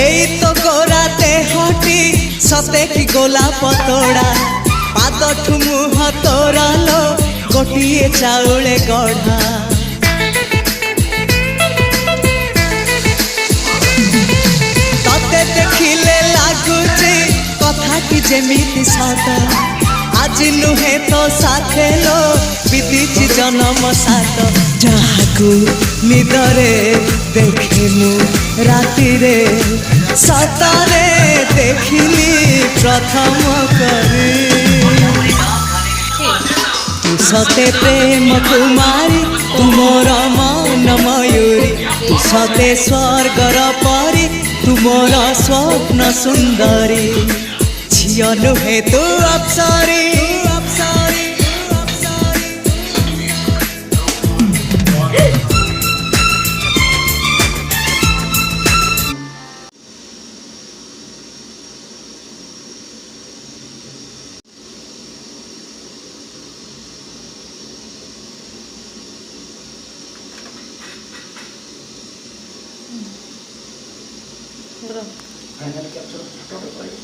এই তো গোরাতে হটি সতে কি গোলাপ তোড়া পাদঠু মুহ তোরালো গোটিয়ে চাউলে গড়া ততে দেখিলে লাগুছি কথাটি যেমিতি সত আজি নুহে তো সাথে লো বিদিছি জনম সাত যাহাকু নিদরে দেখি মু রাতিরে সতরে দেখিলি প্রথম করে তু সতে প্রেম কুমারী তুমর মন ময়ূরী তু সতে স্বর্গর পরি তুমর স্বপ্ন সুন্দরী ঝিও নুহে তু অপ্সরী Final capture photo.